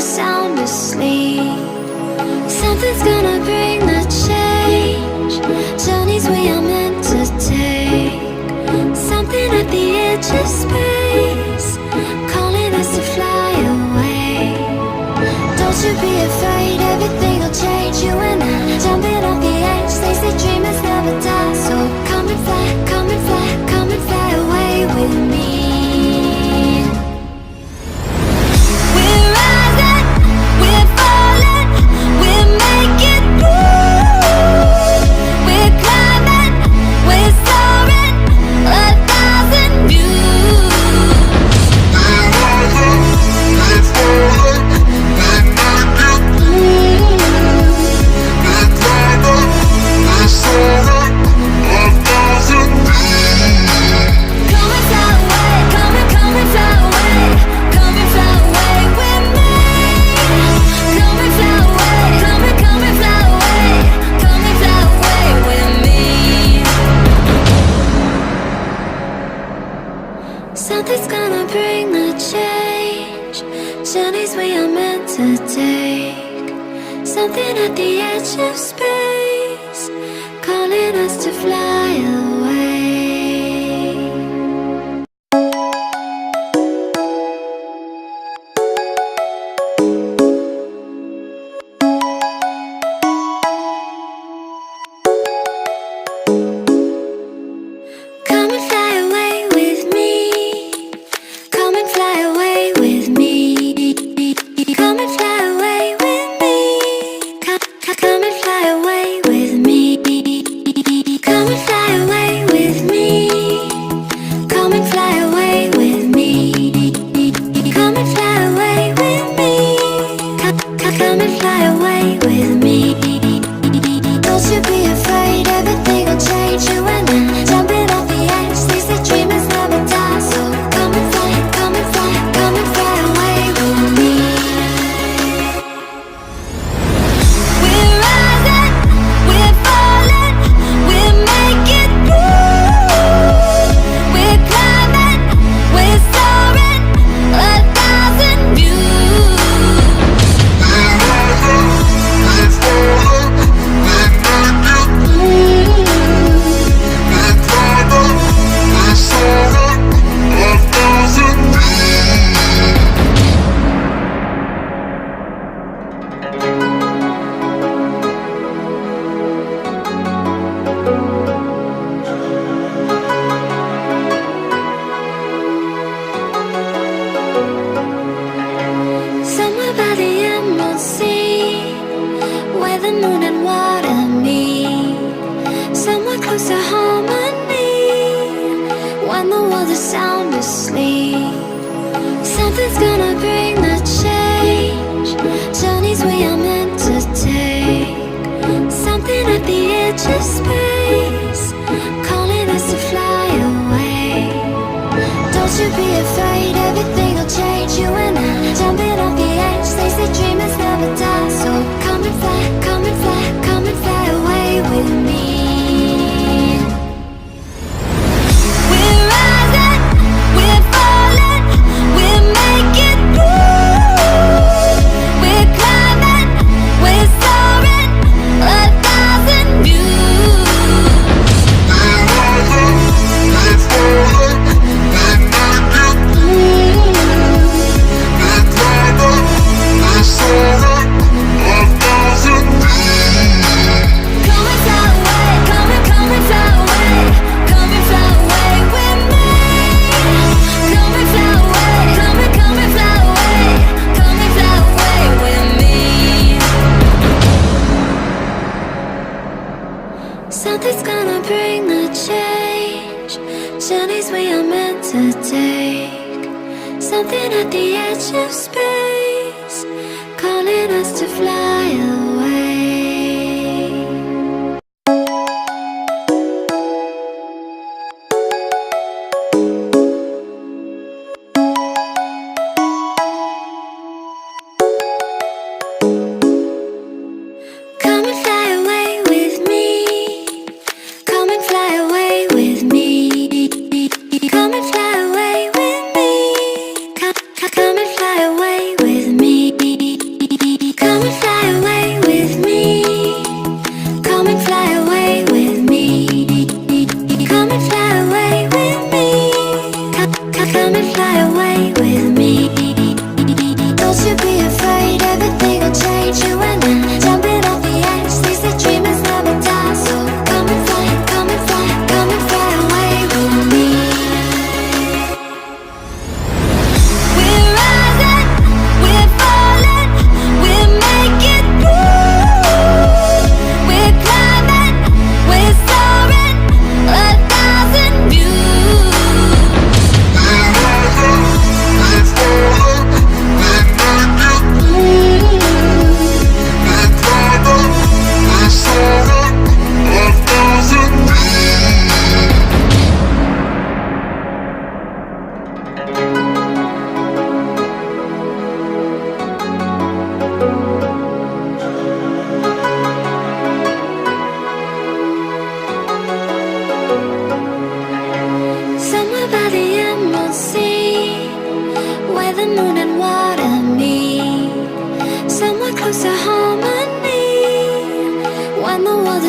sound asleep. Something's gonna bring the change. Journeys we are meant to take. Something at the edge of space, calling us to fly away. Don't you be afraid, everything will change. You and I, jumping off the edge. They say dreamers never die. So come and fly, come and fly, come and fly away with me. We're rising, we're falling, we're making moves. We're climbing, we're soaring, 1,000 views. We're rising, we're falling, we're making moves. We're climbing, we're soaring, 1,000 views. Come and fly away, come and fly away, come and fly away with me. Come and fly away, come and fly away, come and fly away with me. Something's gonna bring the change. Journeys we are meant to take. Something at the edge of space, calling us to fly away. Come and fly away with me. Come and fly away with me. Come and fly away with me. Come and fly away with me. Come and fly away with me. Come and fly away with me. Come and fly away with me. Come and fly away with me. Don't you be afraid, everything will change. You and I, jumping off the edge. They say dreamers never die. So come and fly, come and fly, come and fly away with me. We're rising, we're falling, we're making moves. We're climbing, we're soaring, 1,000 views. We're rising, we're falling, we're making moves. We're climbing, we're soaring, 1,000 views. Somewhere by the emerald sea, where the moon and water meet. Somewhere close to harmony, when the world is sound asleep. Something's gonna bring the change. Journeys we are meant to take. Something at the edge of space, calling us to fly away. Don't you be afraid, everything will change. You and I, jumping off the edge. They say dreamers never die. So come and fly, come and fly, come and fly away with me. We're rising, we're falling, we're making moves. We're climbing, we're soaring, 1,000 views. We're rising, we're falling, we're making moves. We're climbing, we're soaring, 1,000 views. Come and fly away, come and fly away, come and fly away with me. Come and fly away, come and fly away, come and fly away with me. Something's gonna bring the change. Journeys we are meant to take. Something at the edge of space, calling us to fly away. Come and fly away with me. Come and fly away with me. Come and fly away with me. Come and fly away with me.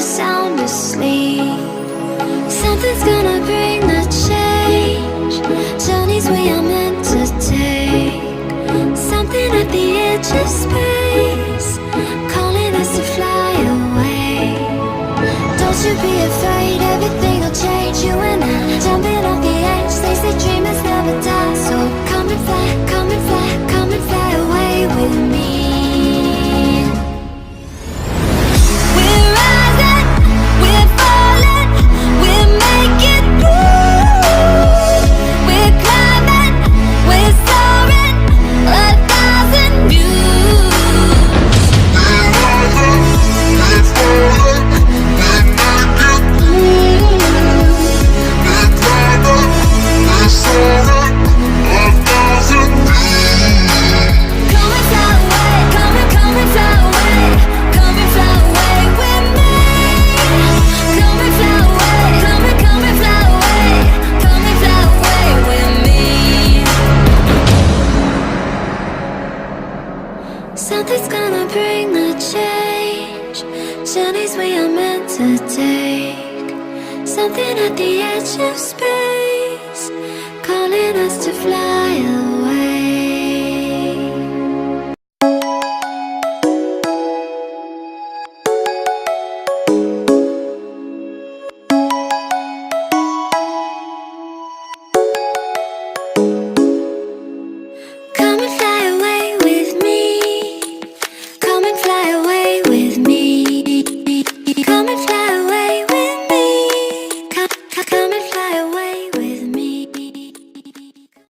sound asleep. Something's gonna bring the change. Journeys we are meant to take. Something at the edge of space, calling us to fly away. Don't you be afraid, everything will change. You and I, jumping off the edge. They say dreamers never die. So come and fly, come and fly, come and fly away with me. We're rising, we're falling, we're making through. We're climbing, we're soaring, 1,000 views. We're rising, we're falling, we're making through. We're climbing, we're soaring, 1,000 views. Come and fly away, come and fly away, come and fly away with me. Come and fly away, come and fly away, come and fly away with me. Something's gonna bring the change. Journeys we are meant to take. Something at the edge of space, calling us to fly away.